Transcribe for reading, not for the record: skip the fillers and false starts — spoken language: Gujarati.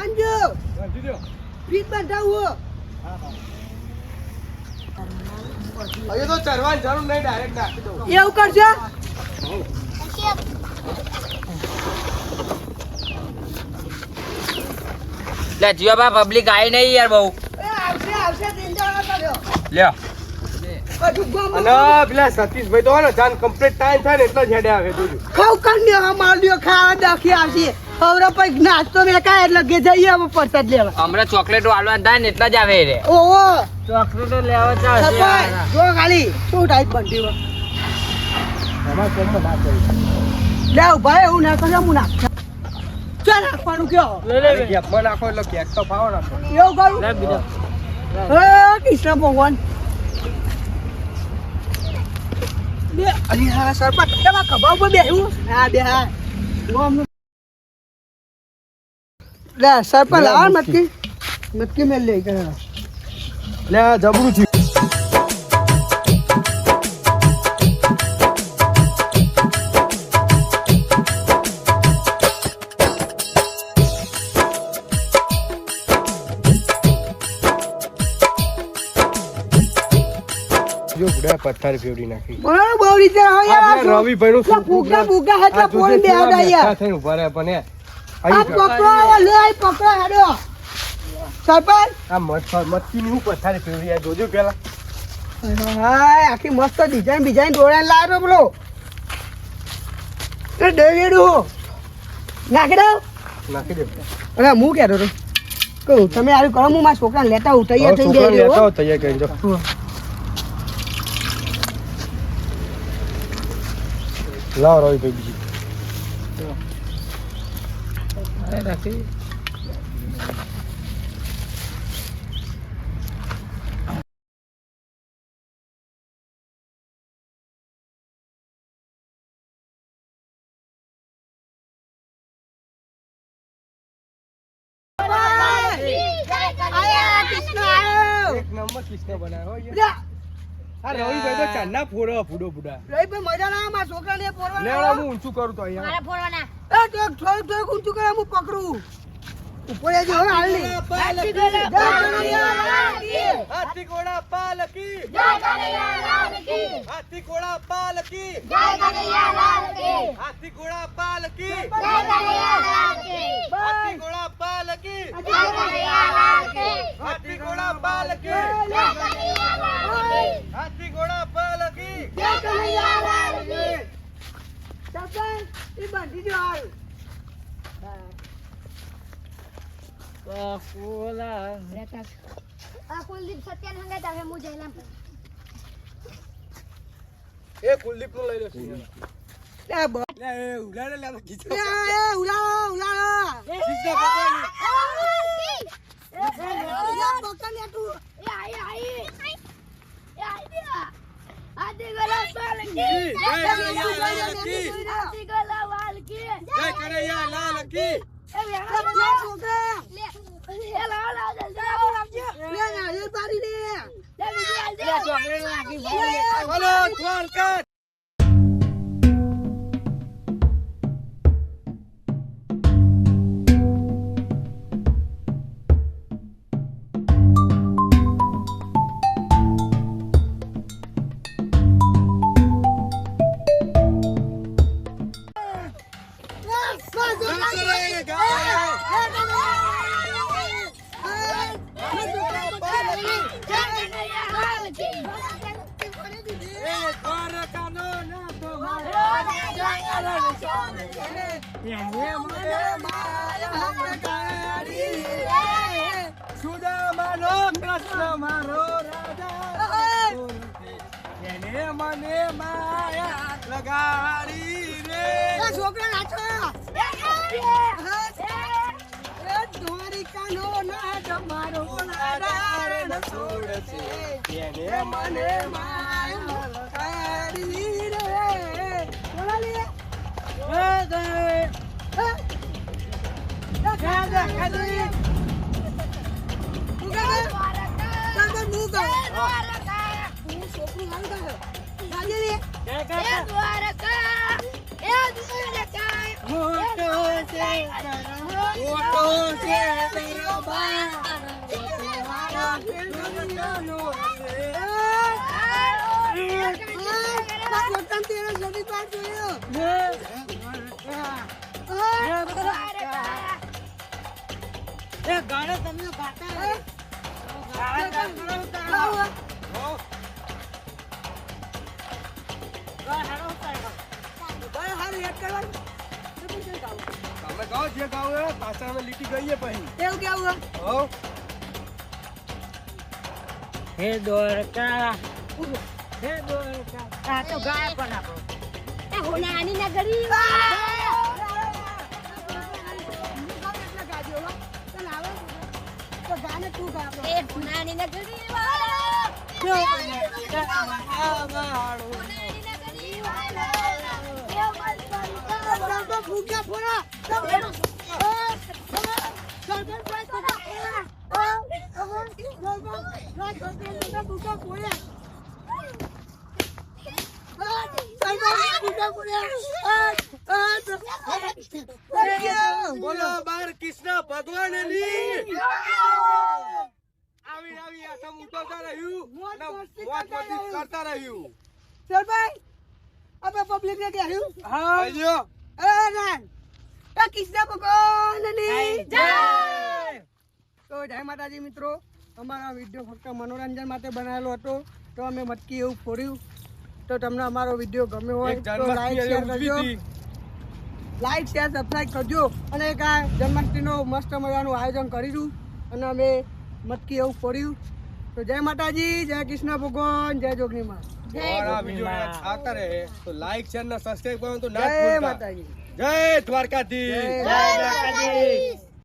બાંધજો ફીટ બંધાવો હવે તો ચરવાની જરૂર નહીં, ડાયરેક્ટ નાખી દઉં. એવું કરજો લે જીવાબા પબ્લિક આવી નહીં યાર બહુ. આવશે દિંદાળા કર્યો લ્યો બધું ગમ અને પેલા સતીશભાઈ તો હે ને જાન કમ્પ્લીટ ટાઈમ થાય ને એટલા જ હેડે આવે જોજો. ખાવ કન્યો માલ્યો ખાવા દાખી આવશે હવે પછી નાસ્તો મેકાય એટલે કે જઈએ અમે પ્રસાદ લેવા હમણાં ચોકલેટો આલવાના થાય ને એટલા જ આવે રે. ઓહો ચોકલેટો લેવા ચાલશે સપાય જો ખાલી શું ટાઈપ બંધી હોય અમારે કેમમાં ના કરી. લે ભાઈ એવું ના કરે હું નાખ ચા નાખવાનું કયો કેકમાં નાખો એટલે કેક તો ફાવો નાખો. એવું કરું લે બીજા હે કૃષ્ણ ભગવાન બે અરે હા સરપંચ એમાં ખભા ઉપર બેહું હા બે હા લે સરપંચ આવ મતકી મતકી મેલ લે કરે લે આ જબરું છે. જો બુડા પથ્થર ફેવડી નાખી. બરાબર બહુ રીતે હોય યાર આપણે રવિભાઈનું શું ફૂગા ફૂગા હતા પોણી બે હતા યાર થઈને ઉભા રહે પણ આ પકડો લે આ પકડો હેડો સરપંચ આ મટકી ની પથ્થર ફેવડી આ જોજો પેલા. હાય આખી મસ્ત ડિઝાઇન દોડાને લાવ્યો બોલો એ ડેડું નાખી દઉં નાખી દે. અરે હું કહેતો હતો કહું તમે આવું કરો હું મારા છોકરાને લેતા હું તૈયાર થઈને છોકરાને જઈ લેતા રહ્યો આવો, તૈયાર કરી દો. લાવો રવિભાઈ બીજી. એક નંબર કિસ્સો બનાવ્યો હો યાર. આ રવિભાઈ તો ચાંદના ફોડો ફૂડો ફૂડા. મજા ના મારા છોકરાને લેવડા પોરવાના હું ઊંચું કરું તો અહીંયા. થોડુંક ઊંચું કરે હું પકડું ઉપર આવી હવે હાલ નહીં હાથી ઘોડા પાલકી, હાથી ઘોડા પાલકી, હાથી ઘોડા પાલકી, હાથી ઘોડા પાલકી, હાથી ઘોડા પાલકી, હાથી ઘોડા પાલકી. એ બાંધી દો હાલ એ કુલદીપ નું લઈ લો. લે બ લે એ ઉલાડે લે ખીચો. લે ઉલાળો ખીચો પકડ. પકડ લે તું જય કનૈયા લાલ કી. બોલો દ્વારકા. સુદામાનો કૃષ્ણ મારો રાજા, એને મને માયા લગાડી રે. છોકરા નાચો દ્વારિકાનો નાચ મારો નારાયણ છોડશે એને મને માયા લગાડી રે બોલા લે ગાળો તમને ગાતા તમે ગાઓ જે ગાઓ એ પાછા અમે લીટી ગઈએ પછી એવું કેવું હો હે દ્વારકા હે દ્વારકા આ તો ગાય પણ આપણો એ હોનાની નગરી એ હોનાની નગરી હોનાની નગરી ભૂખ્યા ફોડા બોલો બાર કૃષ્ણ ભગવાનની આવી આવી આથમ ઉઠવતા રહ્યું અને મોત મોતી કરતા રહ્યું સરભાઈ આપણે પબ્લિક ને કહ્યું હા જો કૃષ્ણ ભગવાનની જય તો જય માતાજી મિત્રો, અમારા વિડીયો ફક્ત મનોરંજન માટે બનાવેલો હતો. તો અમે મટકી એવું ફોડ્યું. તો તમને અમારો વિડીયો ગમ્યો હોય એક તો જન્માષ્ટમી લાઈક શેર ઉજવી કરજો, હતી. લાઈક શેર સબસ્ક્રાઈબ કરજો. અને એક આ જન્માષ્ટમીનો મસ્ત મજાનું આયોજન કરીશું અને અમે મટકી એવું ફોડ્યું. તો જય માતાજી, જય કૃષ્ણ ભગવાન, જય જોગણીમાં, और આ વિડિયો આવતા રહે તો લાઈક શેર ને સબસ્ક્રાઇબ કરવાનું તો ના જય ભૂલતા. માતાજી, જય દ્વારકાધીશ. જય દ્વારકાધીશ.